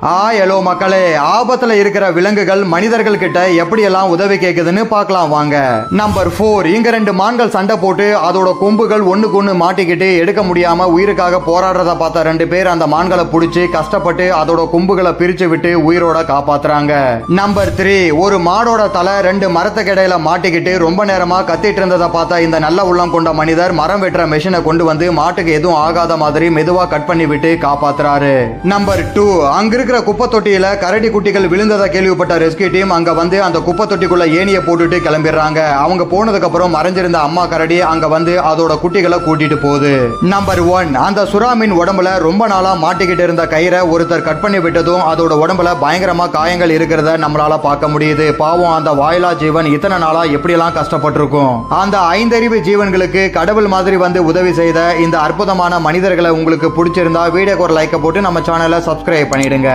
Hello மக்களே, ஆபத்துல இருக்கிற விலங்குகள் மனிதர்கள் கிட்ட எப்படியெல்லாம் உதவி கேக்குதுன்னு பார்க்கலாம் வாங்க. நம்பர் 4. இங்க 2 மான்கள் சண்டை போட்டு அதோட கொம்புகள் ஒண்ணுக்கு ஒண்ணு மாட்டிக்கிட்டு எடுக்க முடியாம உயிருக்காக போராடுறத பார்த்த 2 பேர் அந்த மான்களை பிடிச்சி கஷ்டப்பட்டு அதோட கொம்புகளை பிரிச்சு விட்டு உயிரோட காப்பாத்துறாங்க. நம்பர் 3. ஒரு மாடோட தலை 2 மரத்துக்கு இடையில மாட்டிக்கிட்டு ரொம்ப நேரமா கத்திட்டு இருந்ததை பார்த்த இந்த நல்ல உள்ளம் கொண்ட மனிதர் மரம் வெட்டுற மெஷினை கொண்டு வந்து மாட்டுக்கு எதுவும் ஆகாத மாதிரி மெதுவா கட் பண்ணி விட்டு காப்பாத்துறாரு. நம்பர் 2. அங்க இருக்கிற குப்பை தொட்டியில கரடி குட்டிகள் விழுந்ததை கேள்விப்பட்ட ரெஸ்கியூ டீம் அங்க வந்து அந்த குப்பை தொட்டிக்குள்ள ஏணியை போட்டுட்டு கிளம்பிடுறாங்க. அவங்க போனதுக்கு அப்புறம் மறைஞ்சிருந்த அம்மா கரடி அங்க வந்து அதோட குட்டிகளை கூட்டிட்டு போகுது. நம்பர் 1. அந்த சுறா மீன் உடம்புல ரொம்ப நாளா மாட்டிக்கிட்டு இருந்த கயிறை ஒருத்தர் கட் பண்ணி விட்டதும் அதோட உடம்புல பயங்கரமா காயங்கள் இருக்கிறத நம்மளால பார்க்க முடியுது. பாவம் அந்த வாயிலா ஜீவன் இத்தனை நாளா எப்படியெல்லாம் கஷ்டப்பட்டிருக்கும். அந்த 5 அறிவு ஜீவன்களுக்கு கடவுள் மாதிரி வந்து உதவி செய்த இந்த அற்புதமான மனிதர்களை உங்களுக்கு பிடிச்சிருந்தா வீடியோக்கு ஒரு லைக்கை போட்டு நம்ம சேனலை சப்ஸ்கிரைப் பண்ணிடுங்க.